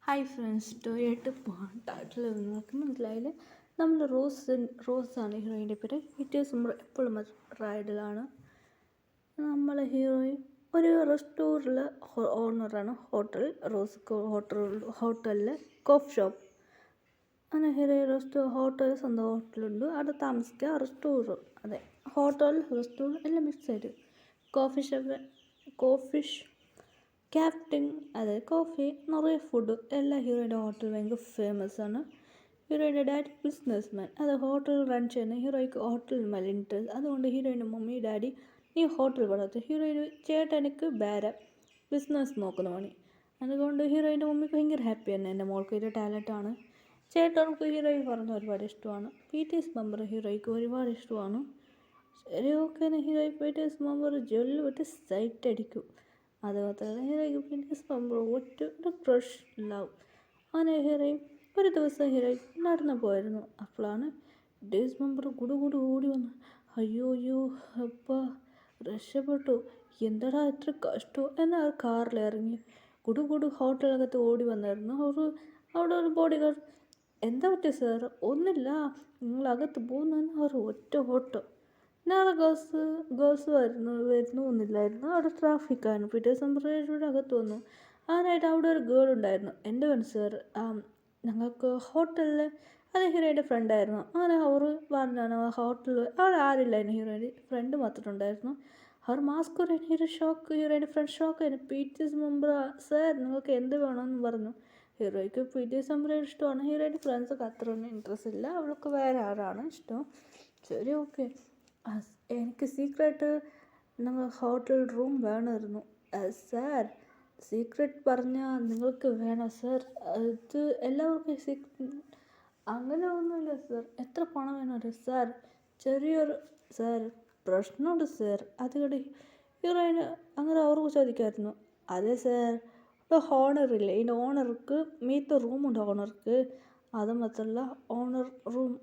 Hi friends, ടോയായിട്ട് പോകാൻ title നിങ്ങൾക്ക് മനസ്സിലായില്ലേ? നമ്മൾ റോസാണ് ഹീറോയിൻ്റെ പേര്. എപ്പോഴും റൈഡിലാണ്. നമ്മളെ ഹീറോയിൻ ഒരു റെസ്റ്റോറൻറ്റിലെ ഓണറാണ്. ഹോട്ടലിലെ കോഫി ഷോപ്പ്. അങ്ങനെ ഹീറോ ഹോട്ടൽ സ്വന്തം ഹോട്ടലുണ്ട്. അവിടെ താമസിക്കുക. റെസ്റ്റോറൻറ്റ്, അതെ, ഹോട്ടൽ റെസ്റ്റോറൻറ്റ് എല്ലാം മിക്സ് ആയിട്ട് കോഫി ക്യാപ്റ്റിംഗ്, അതായത് കോഫി, നിറയെ ഫുഡ് എല്ലാ ഹീറോയുടെ ഹോട്ടൽ ഭയങ്കര ഫേമസ് ആണ്. ഹീറോയുടെ ഡാഡി ബിസിനസ്മാൻ, അത് ഹോട്ടൽ റൺ ചെയ്യുന്ന ഹീറോയ്ക്ക് ഹോട്ടൽ മേലെ ഇൻട്രസ്റ്റ്. അതുകൊണ്ട് ഹീറോയിൻ്റെ മമ്മി ഡാഡി നീ ഹോട്ടൽ വളർത്തും. ഹീറോയിന് ചേട്ടനിക്ക് വേറെ ബിസിനസ് നോക്കുന്ന പണി. അതുകൊണ്ട് ഹീറോയിൻ്റെ മമ്മിക്ക് ഭയങ്കര ഹാപ്പിയാണ്. എൻ്റെ മോൾക്ക് ഒരു ടാലൻ്റാണ്. ചേട്ടർക്ക് ഹീറോയിൻ പറഞ്ഞ ഒരുപാട് ഇഷ്ടമാണ്. PTS മെമ്പർ ഹീറോയ്ക്ക് ഒരുപാട് ഇഷ്ടമാണ്. ശരി, ഓക്കെ, ഹീറോയി PTS മെമ്പർ ജൊല്ല് വിട്ട് സൈറ്റ് അടിക്കും. അതുമാത്രമല്ല, ഹീറോയ്ക്ക് PTS മെമ്പർ ഒറ്റ ക്രഷ് ലവ്. അങ്ങനെ ഹീറോയിൻ ഒരു ദിവസം ഹീറോയിൻ നടന്നു പോയിരുന്നു. അപ്പോഴാണ് PTS മെമ്പർ കുടുകൂടി ഓടി വന്നു. അയ്യോ അപ്പാ, രക്ഷപ്പെട്ടു, എന്താടാ ഇത്ര കഷ്ടം എന്നാൽ കാറിലിറങ്ങി കുടുകൂടി ഹോട്ടലകത്ത് ഓടി വന്നായിരുന്നു. അവിടെ ഒരു ബോഡി ഗാർഡ്, എന്താ പറ്റിയ സാർ? ഒന്നുമില്ല, നിങ്ങൾ അകത്ത് പോകുന്നതിന് അവർ ഒറ്റ ഓട്ടം. നാളെ ഗേൾസ് വരുന്നില്ലായിരുന്നു. അവിടെ ട്രാഫിക്കായിരുന്നു. PTS മെമ്പറുടെ അകത്ത് വന്നു. അതിനായിട്ട് അവിടെ ഒരു ഗേൾ ഉണ്ടായിരുന്നു. എൻ്റെ വേണം സാർ, ഞങ്ങൾക്ക് ഹോട്ടലിൽ, അത് ഹീറോയുടെ ഫ്രണ്ടായിരുന്നു. അങ്ങനെ അവർ പറഞ്ഞാണ് ഹോട്ടലിൽ അവിടെ ആരില്ലായിരുന്നു. ഹീറോയുടെ ഫ്രണ്ട് മാത്രം ഉണ്ടായിരുന്നു. അവർ മാസ്ക് ഹീറോയുടെ ഫ്രണ്ട് ഷോക്കായിരുന്നു. PTS മെമ്പർ സാർ നിങ്ങൾക്ക് എന്ത് വേണമെന്ന് പറഞ്ഞു. ഹീറോയ്ക്ക് PTS മെമ്പറെ ഇഷ്ടമാണ്. ഹീറോയുടെ ഫ്രണ്ട്സൊക്കെ അത്രയൊന്നും ഇൻട്രസ്റ്റ് ഇല്ല. അവൾക്ക് വേറെ ആരാണ് ഇഷ്ടം. ശരി, ഓക്കെ, എനിക്ക് സീക്രട്ട് നിങ്ങൾ ഹോട്ടൽ റൂം വേണമായിരുന്നു. സാർ, സീക്രട്ട് പറഞ്ഞാൽ നിങ്ങൾക്ക് വേണം സാർ, ഇത് എല്ലാവർക്കും അങ്ങനെ ഒന്നുമില്ല സാർ. എത്ര പണം വേണം സാർ? സാർ, പ്രശ്നമുണ്ട് സാർ. അതുകൊണ്ട് ഹീറോയിന് അങ്ങനെ അവർക്ക് ചോദിക്കായിരുന്നു. അതെ സാർ, ഇപ്പോൾ ഓണറില്ലേ, ഇതിൻ്റെ ഓണർക്ക് മീത്ത റൂമുണ്ട് ഓണർക്ക്. അത് മാത്രമല്ല, ഓണർ റൂം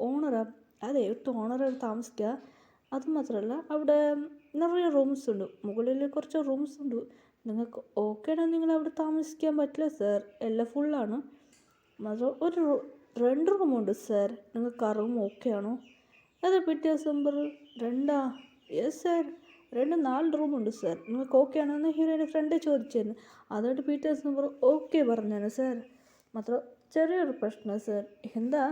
ഓണറാ, അതെ, 8 ഓണറാണ് താമസിക്കുക. അതുമാത്രമല്ല അവിടെ നിറയെ റൂംസ് ഉണ്ട്. മുകളിൽ കുറച്ച് റൂംസ് ഉണ്ട്. നിങ്ങൾക്ക് ഓക്കെ ആണെങ്കിൽ നിങ്ങൾ അവിടെ താമസിക്കാൻ പറ്റില്ല സാർ, എല്ലാം ഫുള്ളാണ്. മാത്രം 2 റൂമുണ്ട് സാർ, നിങ്ങൾക്ക് ആ റൂം ഓക്കെ ആണോ? അത് PTS മെമ്പർ 2 യെസ് സാർ, 4 റൂമുണ്ട് സാർ, നിങ്ങൾക്ക് ഓക്കെ ആണോ എന്ന് ഹീറോയുടെ ഫ്രണ്ട് ചോദിച്ചിരുന്നു. അതുകൊണ്ട് PTS മെമ്പർ ഓക്കെ പറഞ്ഞാണ് സാർ. മാത്രം ചെറിയൊരു പ്രശ്നം സാർ. എന്താ?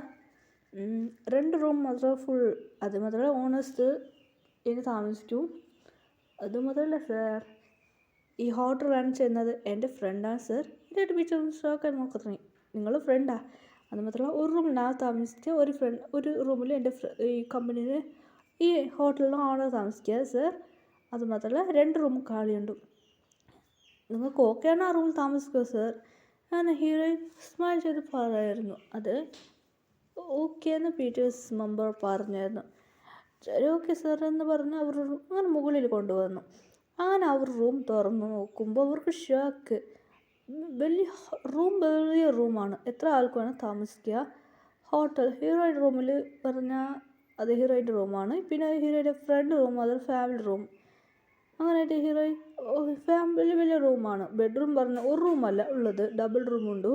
2 റൂം മാത്രം ഫുൾ. അത് മാത്രമല്ല, ഓണേഴ്സ് ഇനി താമസിക്കും. അതുമാത്രമല്ല സാർ, ഈ ഹോട്ടൽ റൺ ചെയ്യുന്നത് എൻ്റെ ഫ്രണ്ടാണ് സാർ. ഇതായിട്ട് ഷോക്കാൻ നോക്കുന്നത് നിങ്ങൾ ഫ്രണ്ടാ. അത് മാത്രമല്ല, ഒരു റൂം ഞാൻ താമസിക്കുക, ഒരു റൂമിൽ എൻ്റെ ഈ കമ്പനിയിൽ ഈ ഹോട്ടലിലും ഓണർ താമസിക്കുക സാർ. അത് മാത്രമല്ല, 2 റൂം കാലിയുണ്ട്. നിങ്ങൾക്ക് ഓക്കെയാണ് ആ റൂമിൽ താമസിക്കുക സാർ. അങ്ങനെ ഹീറോയിൻ സ്മൈൽ ചെയ്ത് പറയായിരുന്നു. അത് ഓക്കെ എന്ന് PTS മെമ്പർ പറഞ്ഞായിരുന്നു. ശരി, ഓക്കെ സാർ എന്ന് പറഞ്ഞ് അവർ അങ്ങനെ മുകളിൽ കൊണ്ടുവന്നു. അങ്ങനെ അവർ റൂം തുറന്ന് നോക്കുമ്പോൾ അവർക്ക് ഷോക്ക്. വലിയ റൂമാണ്. എത്ര ആൾക്ക് വേണം താമസിക്കുക. ഹോട്ടൽ ഹീറോയുടെ റൂമിൽ പറഞ്ഞാൽ അത് ഹീറോയുടെ റൂമാണ്. പിന്നെ ഹീറോയുടെ ഫ്രണ്ട് റൂം, അതൊരു ഫാമിലി റൂം. അങ്ങനെയായിട്ട് ഹീറോയിൻ വലിയ റൂമാണ്. ബെഡ്റൂം പറഞ്ഞ ഒരു റൂമല്ല ഉള്ളത്, ഡബിൾ റൂമുണ്ട്.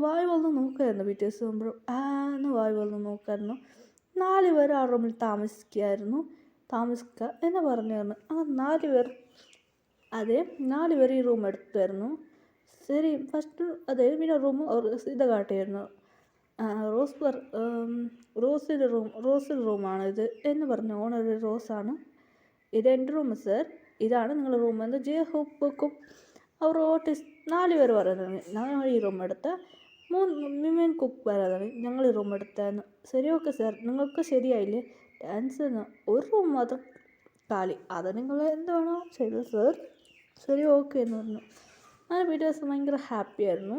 വായു വന്ന് നോക്കായിരുന്നു. PTS മെമ്പർ എന്ന് വായു വന്ന് നോക്കായിരുന്നു. 4 പേർ ആ റൂമിൽ താമസിക്കുക എന്ന് പറഞ്ഞായിരുന്നു. ആ 4 പേർ, അതെ, 4 പേർ ഈ റൂം എടുത്തായിരുന്നു. ശരി, ഫസ്റ്റ് അതെ, പിന്നെ റൂം ഇത് കാട്ടിയായിരുന്നു. റോസിൻ്റെ റൂമാണ് ഇത് എന്ന് പറഞ്ഞു. ഓണർ റോസാണ്. ഇത് എൻ്റെ റൂം സാർ, ഇതാണ് നിങ്ങളുടെ റൂം എന്ന് ജേഹൂബുക്കും അവർ 4 പേർ പറയുന്നത്. ഞങ്ങൾ ഈ റൂം എടുത്ത 3 കുക്ക് പറയാതാണ് ഞങ്ങൾ ഈ റൂം എടുത്തായിരുന്നു. ശരി, ഓക്കെ സാർ, നിങ്ങൾക്ക് ശരിയായില്ലേ ഡാൻസ് എന്ന്? ഒരു റൂം മാത്രം കാലി, അത് നിങ്ങൾ എന്താണോ ചെയ്തത് സാർ. ശരി, ഓക്കെ എന്ന് പറഞ്ഞു. അങ്ങനെ PTS ഭയങ്കര ഹാപ്പിയായിരുന്നു.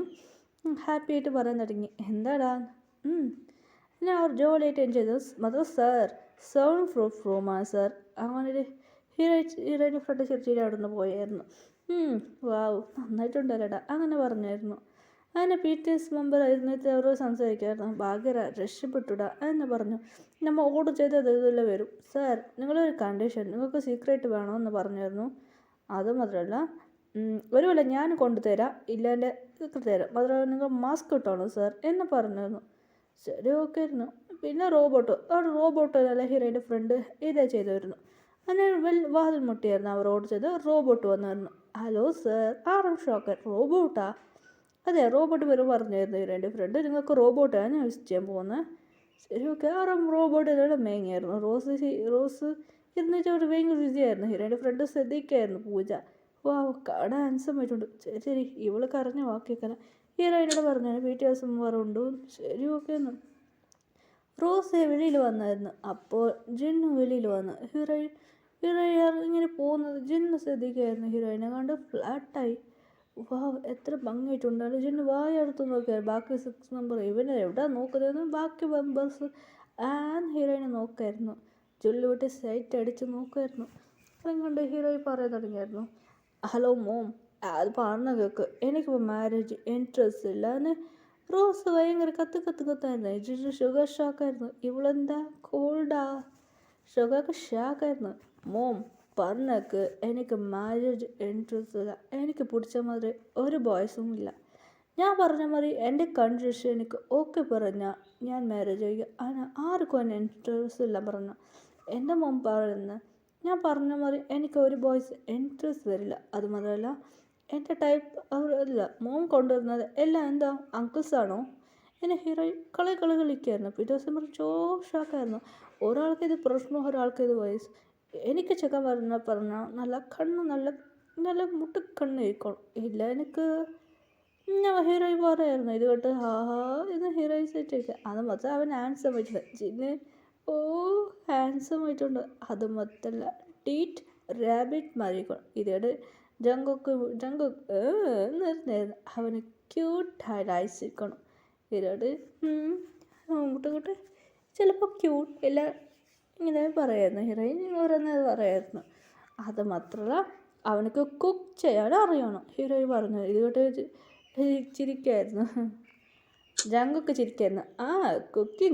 ഹാപ്പിയായിട്ട് പറയാൻ തുടങ്ങി. എന്താടാ? ഞാൻ അവർ ജോലിയായിട്ട് എൻജോയ് ചെയ്തത് മാത്രം സാർ, 7 റൂമാണ് സാർ. അങ്ങനെ ഹീറോയിൻ്റെ ഫ്രണ്ട് ചെറിയ അവിടെ നിന്ന് പോയായിരുന്നു. വാവ്, നന്നായിട്ടുണ്ടല്ലേടാ അങ്ങനെ പറഞ്ഞായിരുന്നു. അങ്ങനെ PTS മെമ്പർ ഇരുന്നിട്ട് അവരോട് സംസാരിക്കായിരുന്നു. ഭാഗ്യര, രക്ഷപ്പെട്ടുടാ എന്ന് പറഞ്ഞു. നമ്മൾ ഓർഡർ ചെയ്തത് ഇതെല്ലാം വരും സാർ, നിങ്ങളൊരു കണ്ടീഷൻ, നിങ്ങൾക്ക് സീക്രട്ട് വേണമെന്ന് പറഞ്ഞായിരുന്നു. അതുമാത്രമല്ല, ഒരു കൊല്ലം ഞാൻ കൊണ്ടുതരാം, ഇല്ല എൻ്റെ തരാം, മാത്രമല്ല നിങ്ങൾ മാസ്ക് ഇട്ടോളൂ സാർ എന്ന് പറഞ്ഞിരുന്നു. ശരി, ഓക്കെ ആയിരുന്നു. പിന്നെ റോബോട്ട് നല്ല ഹീറോയിൻ്റെ ഫ്രണ്ട് ഇതേ ചെയ്തായിരുന്നു. അങ്ങനെ വാതിൽ മുട്ടിയായിരുന്നു. അവർ ഓർഡർ ചെയ്ത് റോബോട്ട് വന്നായിരുന്നു. ഹലോ സാർ, ആറും ഷോക്കർ, റോബോട്ടാ? അതെ, റോബോട്ട് പേര് പറഞ്ഞായിരുന്നു ഹീറോയിൻ്റെ ഫ്രണ്ട്. നിങ്ങൾക്ക് റോബോട്ടാണ് ഞാൻ യൂസ് ചെയ്യാൻ പോകുന്നത്. ശരി, ഓക്കെ. ആറും റോബോട്ട് ഇതോടെ മേങ്ങിയായിരുന്നു. റോസ് ഇരുന്നിട്ട് ഒരു ഭയങ്കര രുചിയായിരുന്നു. ഹീറോയിൻ്റെ ഫ്രണ്ട് ശ്രദ്ധിക്കായിരുന്നു പൂജ. വാ, കാണാൻ ആൻസമായിട്ടുണ്ട്. ശരി, ഇവള് കരഞ്ഞ വാക്കിക്കല ഹീറോയിനോട് പറഞ്ഞു വീട്ടിൽ ദിവസം വേറുണ്ട്. ശരി, ഓക്കെ എന്ന്. റോസ് വെളിയിൽ വന്നായിരുന്നു. അപ്പോൾ ജിന്നു വെളിയിൽ വന്നു. ഹീറോയിൻ ഇങ്ങനെ പോകുന്നത് ജിന്നു ശ്രദ്ധിക്കുകയായിരുന്നു. ഹീറോയിനെ കണ്ട് ഫ്ലാറ്റായി. വാ, എത്ര ഭംഗിയായിട്ടുണ്ടായിരുന്നു. ജിന്നു വായെടുത്ത് നോക്കിയായിരുന്നു. ബാക്കി 6 മെമ്പർ ഇവനെ എവിടെ നോക്കുന്നതെന്ന് ബാക്കി മെമ്പേഴ്സ് ഹീറോയിനെ നോക്കായിരുന്നു. ജുല്ലു വിട്ട് സൈറ്റ് അടിച്ച് നോക്കുമായിരുന്നു. അതും കൊണ്ട് ഹീറോയിൻ പറയാൻ തുടങ്ങിയായിരുന്നു. ഹലോ മോം, അത് പറഞ്ഞ കേൾക്ക്, എനിക്കിപ്പോൾ മാരേജ് ഇൻട്രസ്റ്റ് ഇല്ല എന്ന്. റോസ് ഭയങ്കര കത്തായിരുന്നു. ജിജു ഷുഗർ ഷോക്കായിരുന്നു. ഇവളെന്താ കോൾഡാ? ഷുഗർക്ക് ഷോക്കായിരുന്നു. മോം പറഞ്ഞേക്ക്, എനിക്ക് മാരേജ് ഇൻട്രസ്റ്റ് ഇല്ല. എനിക്ക് പിടിച്ച മാതിരി ഒരു ബോയ്സും ഇല്ല. ഞാൻ പറഞ്ഞ മാതിരി എൻ്റെ കൺട്രീഷൻ എനിക്ക് ഓക്കെ പറഞ്ഞാൽ ഞാൻ മാരേജ് ചെയ്യുക. അങ്ങനെ ആർക്കും എന്നെ ഇൻട്രസ്റ്റ് ഇല്ല പറഞ്ഞു. എൻ്റെ മോം പറയുന്നത് ഞാൻ പറഞ്ഞ മാതിരി എനിക്ക് ഒരു ബോയ്സ് ഇൻട്രസ്റ്റ് വരില്ല. അത് മാത്രമല്ല എൻ്റെ ടൈപ്പ് അവരല്ല. മോൻ കൊണ്ടുവരുന്നത് എല്ലാം എന്താ അങ്കിൾസാണോ? എന്നെ ഹീറോയിൻ കളിക്കായിരുന്നു. പിറ്റേ ദിവസം ഷോക്കായിരുന്നു. ഒരാൾക്ക് ഇത് പ്രശ്നം, ഒരാൾക്ക് ഇത് വയസ്സ്. എനിക്ക് ചെക്കൻ പറഞ്ഞാൽ നല്ല കണ്ണ്, നല്ല മുട്ടുകണ്ണ് ഇരിക്കണം. ഇല്ല എനിക്ക് ഞാൻ ഹീറോയിൻ പറയായിരുന്നു. ഇത് കേട്ട് ഇന്ന് ഹീറോയിൻ സെറ്റ് ആയിട്ട് അത് മൊത്തം അവൻ ഹാൻസം ആയിട്ടുണ്ട്. ജിന്ന് ഹാൻസം ആയിട്ടുണ്ട്. അത് മൊത്തമല്ല ടീറ്റ് റാബിറ്റ് മാറിക്കണം. ഇതോടെ ജങ്കൊക്കെ നിർന്നായിരുന്നു. അവന് ക്യൂട്ടായിട്ട് അയച്ചിരിക്കണം. ഇതോട് മുട്ടുകൂട്ട് ചിലപ്പോൾ ക്യൂട്ട് ഇല്ല ഇങ്ങനെ പറയായിരുന്നു. ഹീറോയിൻ ഓരോന്നത് പറയായിരുന്നു. അത് മാത്രമല്ല അവനക്ക് കുക്ക് ചെയ്യാൻ അറിയണം. ഹീറോയിൻ പറഞ്ഞു. ഇതുകൊണ്ട് ചിരിക്കായിരുന്നു. ജങ്കൊക്കെ ചിരിക്കായിരുന്നു. കുക്കിംഗ്